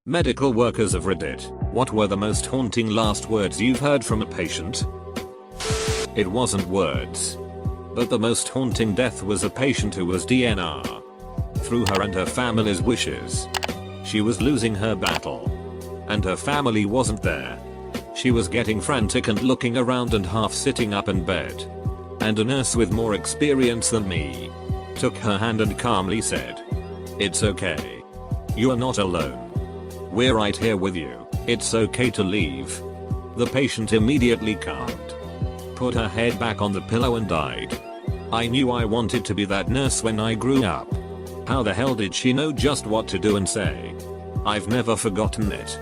Medical workers of Reddit, what were the most haunting last words you've heard from a patient? It wasn't words. But the most haunting death was a patient who was DNR. Through her and her family's wishes. She was losing her battle. And her family wasn't there. She was getting frantic and looking around and half sitting up in bed. And a nurse with more experience than me took her hand and calmly said, "It's okay. You're not alone. We're right here with you. It's okay to leave." The patient immediately calmed, put her head back on the pillow and died. I knew I wanted to be that nurse when I grew up. How the hell did she know just what to do and say? I've never forgotten it.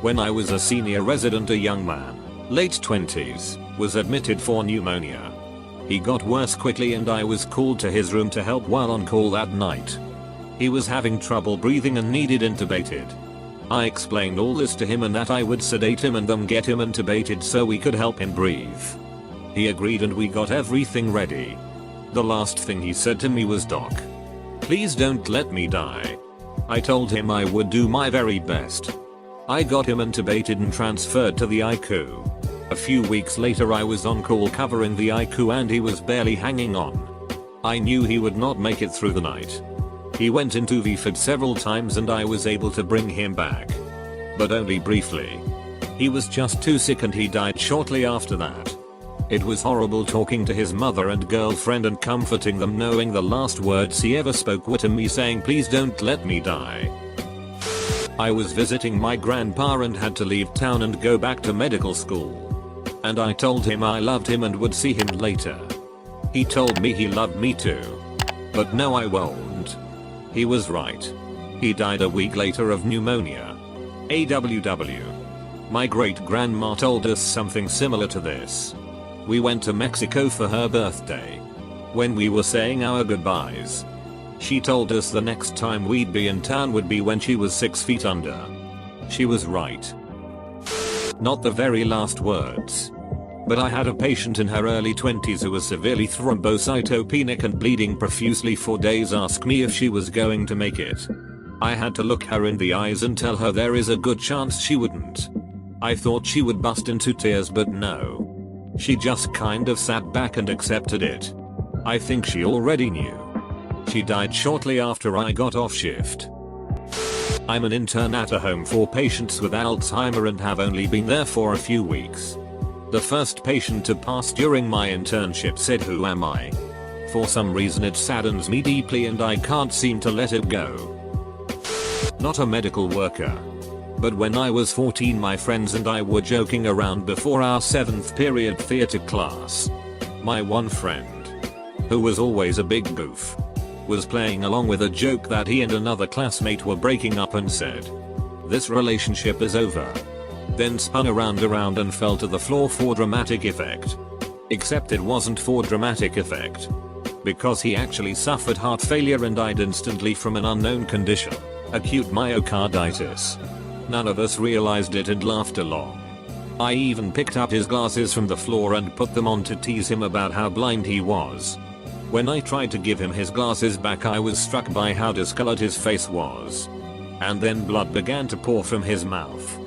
When I was a senior resident, a young man, late 20s, was admitted for pneumonia. He got worse quickly and I was called to his room to help while on call that night. He was having trouble breathing and needed intubated. I explained all this to him and that I would sedate him and then get him intubated so we could help him breathe. He agreed and we got everything ready. The last thing he said to me was, "Doc, please don't let me die." I told him I would do my very best. I got him intubated and transferred to the ICU. A few weeks later I was on call covering the ICU and he was barely hanging on. I knew he would not make it through the night. He went into VFID several times and I was able to bring him back. But only briefly. He was just too sick and he died shortly after that. It was horrible talking to his mother and girlfriend and comforting them, knowing the last words he ever spoke were to me saying, "Please don't let me die." I was visiting my grandpa and had to leave town and go back to medical school. And I told him I loved him and would see him later. He told me he loved me too. But no, I won't. He was right. He died a week later of pneumonia. AWW. My great grandma told us something similar to this. We went to Mexico for her birthday. When we were saying our goodbyes, she told us the next time we'd be in town would be when she was 6 feet under. She was right. Not the very last words. But I had a patient in her early 20s who was severely thrombocytopenic and bleeding profusely for days ask me if she was going to make it. I had to look her in the eyes and tell her there is a good chance she wouldn't. I thought she would bust into tears, but no. She just kind of sat back and accepted it. I think she already knew. She died shortly after I got off shift. I'm an intern at a home for patients with Alzheimer and have only been there for a few weeks. The first patient to pass during my internship said, "Who am I?" For some reason it saddens me deeply and I can't seem to let it go. Not a medical worker. But when I was 14, my friends and I were joking around before our 7th period theater class. My one friend, who was always a big goof, was playing along with a joke that he and another classmate were breaking up and said, "This relationship is over." Then spun around and fell to the floor for dramatic effect. Except it wasn't for dramatic effect. Because he actually suffered heart failure and died instantly from an unknown condition, acute myocarditis. None of us realized it and laughed along. I even picked up his glasses from the floor and put them on to tease him about how blind he was. When I tried to give him his glasses back, I was struck by how discolored his face was. And then blood began to pour from his mouth.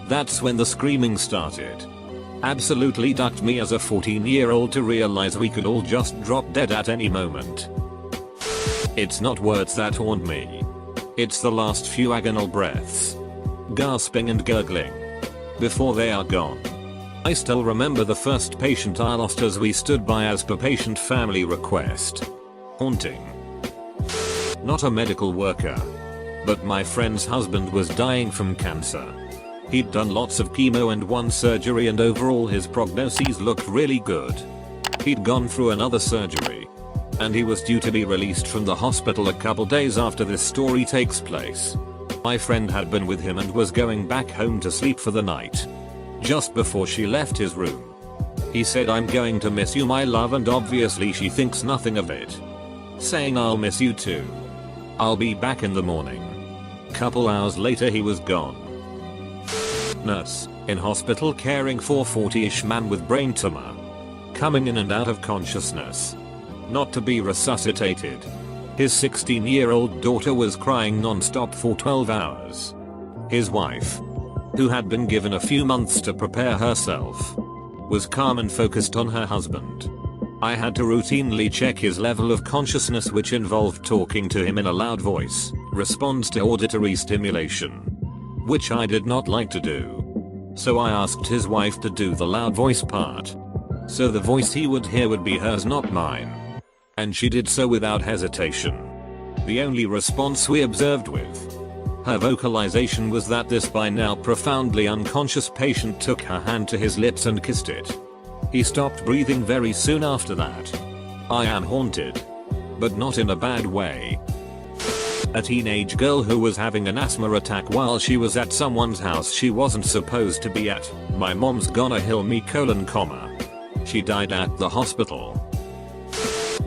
That's when the screaming started. Absolutely ducked me as a 14-year-old to realize we could all just drop dead at any moment. It's not words that haunt me. It's the last few agonal breaths. Gasping and gurgling. Before they are gone. I still remember the first patient I lost as we stood by as per patient family request. Haunting. Not a medical worker. But my friend's husband was dying from cancer. He'd done lots of chemo and one surgery and overall his prognoses looked really good. He'd gone through another surgery. And he was due to be released from the hospital a couple days after this story takes place. My friend had been with him and was going back home to sleep for the night. Just before she left his room, he said, "I'm going to miss you, my love," and obviously she thinks nothing of it. Saying, "I'll miss you too. I'll be back in the morning." Couple hours later he was gone. Nurse, in hospital caring for 40-ish man with brain tumor. Coming in and out of consciousness. Not to be resuscitated. His 16-year-old daughter was crying non-stop for 12 hours. His wife, who had been given a few months to prepare herself, was calm and focused on her husband. I had to routinely check his level of consciousness, which involved talking to him in a loud voice, response to auditory stimulation, which I did not like to do. So I asked his wife to do the loud voice part, so the voice he would hear would be hers, not mine. And she did so without hesitation. The only response we observed with her vocalization was that this by now profoundly unconscious patient took her hand to his lips and kissed it. He stopped breathing very soon after that. I am haunted, but not in a bad way. A teenage girl who was having an asthma attack while she was at someone's house she wasn't supposed to be at. My mom's gonna heal me : she died at the hospital.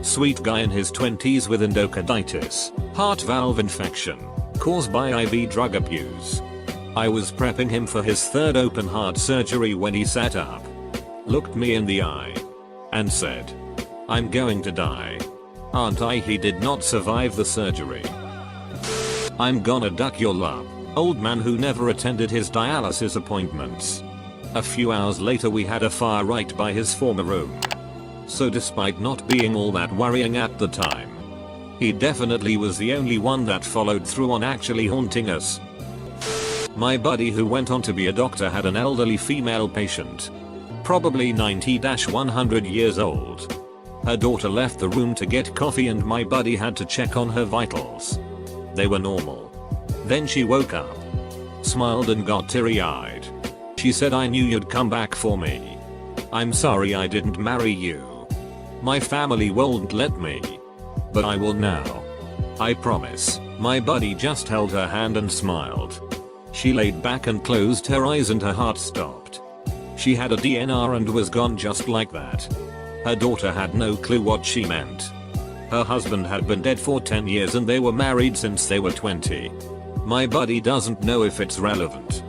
Sweet guy in his 20s with endocarditis, heart valve infection, caused by IV drug abuse. I was prepping him for his third open heart surgery when he sat up, looked me in the eye, and said, "I'm going to die. Aren't I?" He did not survive the surgery. I'm gonna duck your love, old man who never attended his dialysis appointments. A few hours later we had a fire right by his former room. So despite not being all that worrying at the time, he definitely was the only one that followed through on actually haunting us. My buddy who went on to be a doctor had an elderly female patient, probably 90-100 years old. Her daughter left the room to get coffee and my buddy had to check on her vitals. They were normal. Then she woke up, smiled and got teary-eyed. She said, "I knew you'd come back for me. I'm sorry I didn't marry you. My family won't let me, but I will now. I promise." My buddy just held her hand and smiled. She laid back and closed her eyes and her heart stopped. She had a DNR and was gone just like that. Her daughter had no clue what she meant. Her husband had been dead for 10 years and they were married since they were 20. My buddy doesn't know if it's relevant,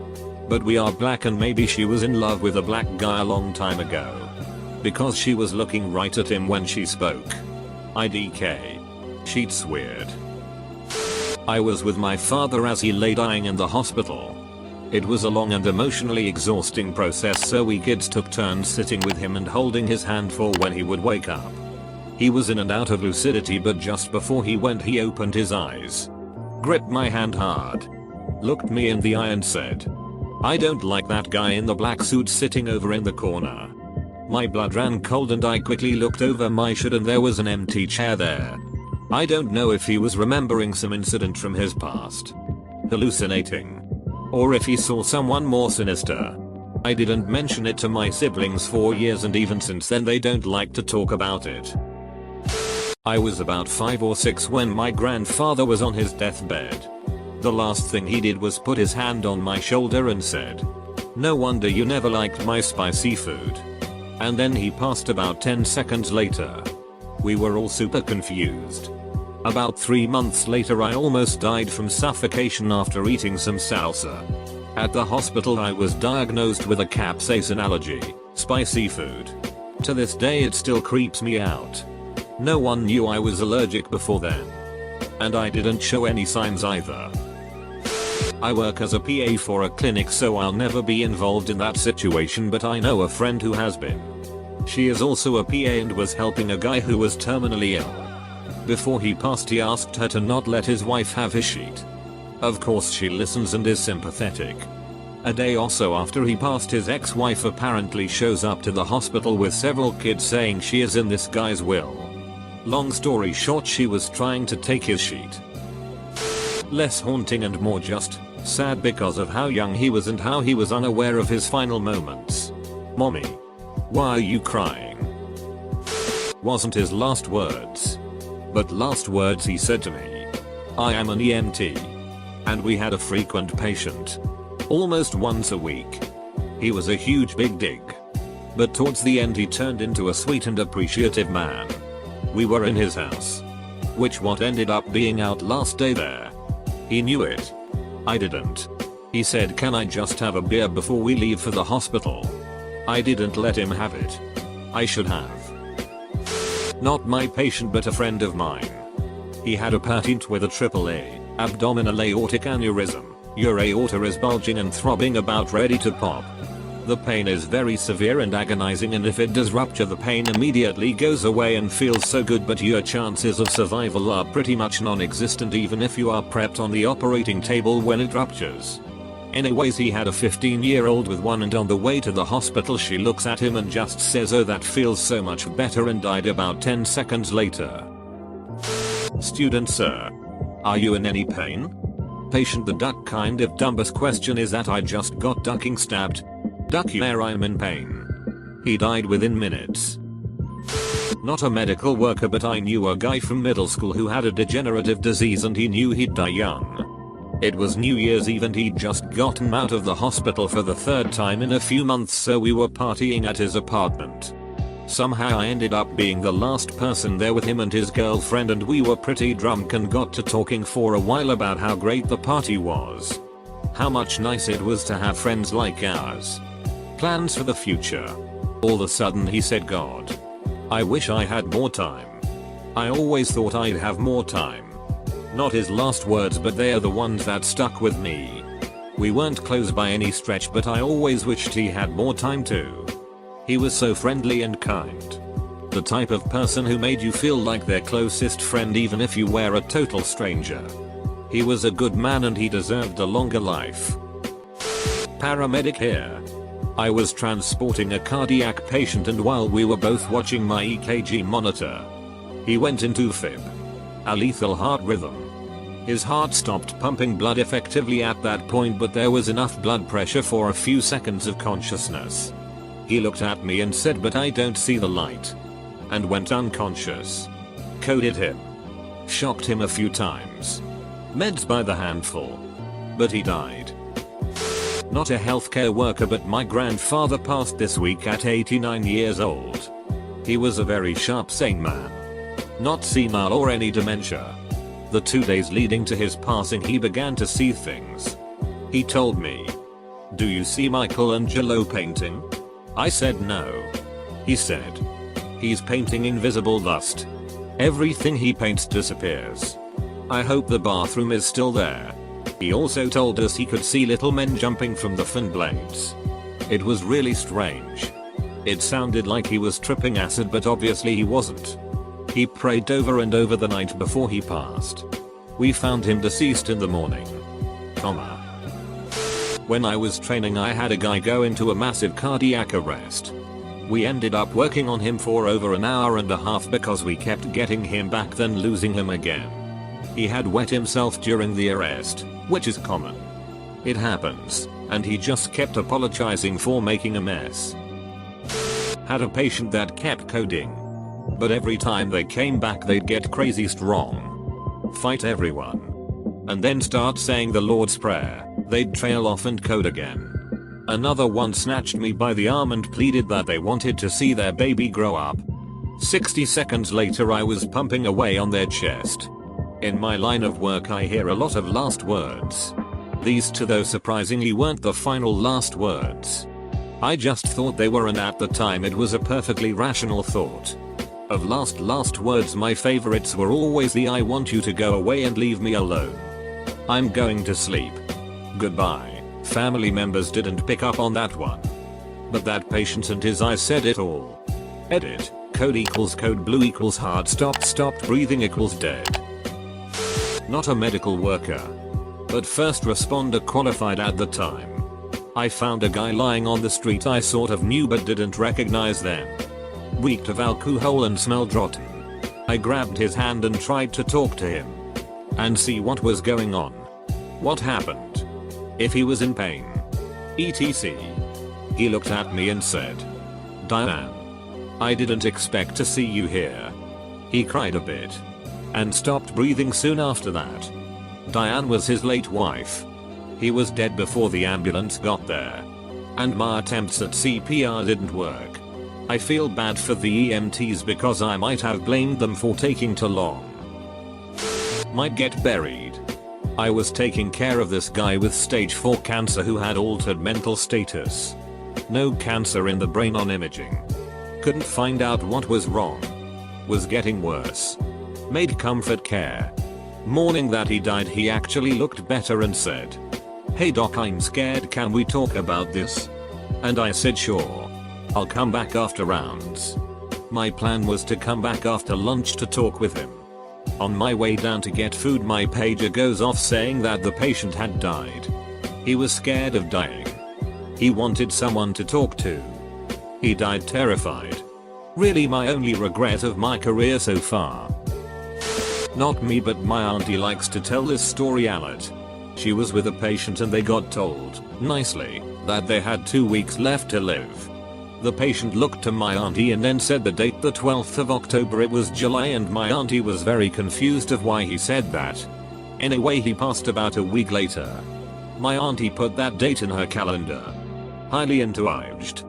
but we are black and maybe she was in love with a black guy a long time ago, because she was looking right at him when she spoke. IDK. She's weird. I was with my father as he lay dying in the hospital. It was a long and emotionally exhausting process, so we kids took turns sitting with him and holding his hand for when he would wake up. He was in and out of lucidity, but just before he went he opened his eyes, gripped my hand hard, looked me in the eye and said, "I don't like that guy in the black suit sitting over in the corner." My blood ran cold and I quickly looked over my shoulder and there was an empty chair there. I don't know if he was remembering some incident from his past, hallucinating, or if he saw someone more sinister. I didn't mention it to my siblings for years and even since then they don't like to talk about it. I was about 5 or 6 when my grandfather was on his deathbed. The last thing he did was put his hand on my shoulder and said, "No wonder you never liked my spicy food." And then he passed about 10 seconds later. We were all super confused. About 3 months later I almost died from suffocation after eating some salsa. At the hospital I was diagnosed with a capsaicin allergy, spicy food. To this day it still creeps me out. No one knew I was allergic before then. And I didn't show any signs either. I work as a PA for a clinic, so I'll never be involved in that situation, but I know a friend who has been. She is also a PA and was helping a guy who was terminally ill. Before he passed he asked her to not let his wife have his sheet. Of course she listens and is sympathetic. A day or so after he passed, his ex-wife apparently shows up to the hospital with several kids saying she is in this guy's will. Long story short, she was trying to take his sheet. Less haunting and more just sad because of how young he was and how he was unaware of his final moments. "Mommy, why are you crying?" Wasn't his last words, but last words he said to me. I am an EMT, and we had a frequent patient, almost once a week. He was a huge big dig, but towards the end he turned into a sweet and appreciative man. We were in his house, which what ended up being out last day there. He knew it. I didn't. He said, "Can I just have a beer before we leave for the hospital?" I didn't let him have it. I should have. Not my patient but a friend of mine. He had a patient with a AAA, abdominal aortic aneurysm, Your aorta is bulging and throbbing about ready to pop. The pain is very severe and agonizing, and if it does rupture, the pain immediately goes away and feels so good, but your chances of survival are pretty much non-existent even if you are prepped on the operating table when it ruptures. Anyways, he had a 15-year-old with one, and on the way to the hospital she looks at him and just says, "Oh, that feels so much better," and died about 10 seconds later. Student: Sir, are you in any pain? Patient: the duck kind of dumbest question is that. I just got ducking stabbed. Duck you where I'm in pain. He died within minutes. Not a medical worker, but I knew a guy from middle school who had a degenerative disease and he knew he'd die young. It was New Year's Eve and he'd just gotten out of the hospital for the third time in a few months, so we were partying at his apartment. Somehow I ended up being the last person there with him and his girlfriend, and we were pretty drunk and got to talking for a while about how great the party was. How much nice it was to have friends like ours. Plans for the future. All of a sudden he said, "God, I wish I had more time. I always thought I'd have more time." Not his last words, but they are the ones that stuck with me. We weren't close by any stretch, but I always wished he had more time too. He was so friendly and kind. The type of person who made you feel like their closest friend even if you were a total stranger. He was a good man and he deserved a longer life. Paramedic here. I was transporting a cardiac patient, and while we were both watching my EKG monitor, he went into fib. A lethal heart rhythm. His heart stopped pumping blood effectively at that point, but there was enough blood pressure for a few seconds of consciousness. He looked at me and said, "But I don't see the light," and went unconscious. Coded him. Shocked him a few times. Meds by the handful. But he died. Not a healthcare worker, but my grandfather passed this week at 89 years old. He was a very sharp, sane man. Not senile or any dementia. The 2 days leading to his passing he began to see things. He told me, "Do you see Michelangelo painting?" I said no. He said, "He's painting invisible dust. Everything he paints disappears. I hope the bathroom is still there." He also told us he could see little men jumping from the fin blades. It was really strange. It sounded like he was tripping acid, but obviously he wasn't. He prayed over and over the night before he passed. We found him deceased in the morning. When I was training, I had a guy go into a massive cardiac arrest. We ended up working on him for over an hour and a half because we kept getting him back then losing him again. He had wet himself during the arrest, which is common. It happens, and he just kept apologizing for making a mess. Had a patient that kept coding, but every time they came back they'd get crazy strong. Fight everyone. And then start saying the Lord's Prayer. They'd trail off and code again. Another one snatched me by the arm and pleaded that they wanted to see their baby grow up. 60 seconds later I was pumping away on their chest. In my line of work I hear a lot of last words. These two, though surprisingly, weren't the final last words. I just thought they were, and at the time it was a perfectly rational thought. Of last words, my favorites were always the "I want you to go away and leave me alone. I'm going to sleep. Goodbye." Family members didn't pick up on that one. But that patient and his eyes said it all. Edit. Code equals code blue equals hard stopped breathing equals dead. Not a medical worker, but first responder qualified at the time. I found a guy lying on the street I sort of knew but didn't recognize them. Reeked of alcohol and smelled rotten. I grabbed his hand and tried to talk to him and see what was going on. What happened? If he was in pain. etc. He looked at me and said, "Diane, I didn't expect to see you here." He cried a bit and stopped breathing soon after that. Diane was his late wife. He was dead before the ambulance got there. And my attempts at CPR didn't work. I feel bad for the EMTs because I might have blamed them for taking too long. Might get buried. I was taking care of this guy with stage 4 cancer who had altered mental status. No cancer in the brain on imaging. Couldn't find out what was wrong. Was getting worse. Made comfort care. Morning that he died he actually looked better and said, "Hey doc, I'm scared, can we talk about this?" And I said sure. I'll come back after rounds. My plan was to come back after lunch to talk with him. On my way down to get food, my pager goes off saying that the patient had died. He was scared of dying. He wanted someone to talk to. He died terrified. Really my only regret of my career so far. Not me, but my auntie likes to tell this story a lot. She was with a patient and they got told, nicely, that they had 2 weeks left to live. The patient looked to my auntie and then said the date, the 12th of October. It was July, and my auntie was very confused of why he said that. Anyway, he passed about a week later. My auntie put that date in her calendar. Highly encouraged.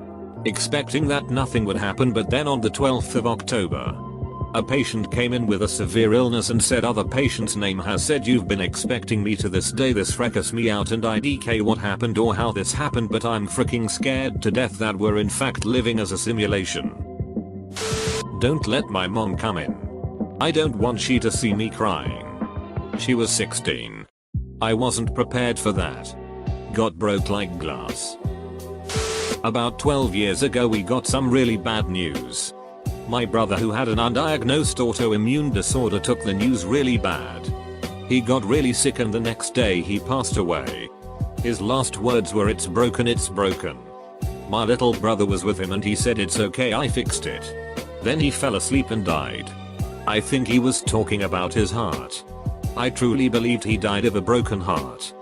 Expecting that nothing would happen, but then on the 12th of October, a patient came in with a severe illness and said, "Other patient's name has said you've been expecting me to this day." This freaks me out and I DK what happened or how this happened, but I'm freaking scared to death that we're in fact living as a simulation. Don't let my mom come in. I don't want she to see me crying. She was 16. I wasn't prepared for that. Got broke like glass. About 12 years ago we got some really bad news. My brother, who had an undiagnosed autoimmune disorder, took the news really bad. He got really sick and the next day he passed away. His last words were, "It's broken, it's broken." My little brother was with him and he said, "It's okay, I fixed it." Then he fell asleep and died. I think he was talking about his heart. I truly believed he died of a broken heart.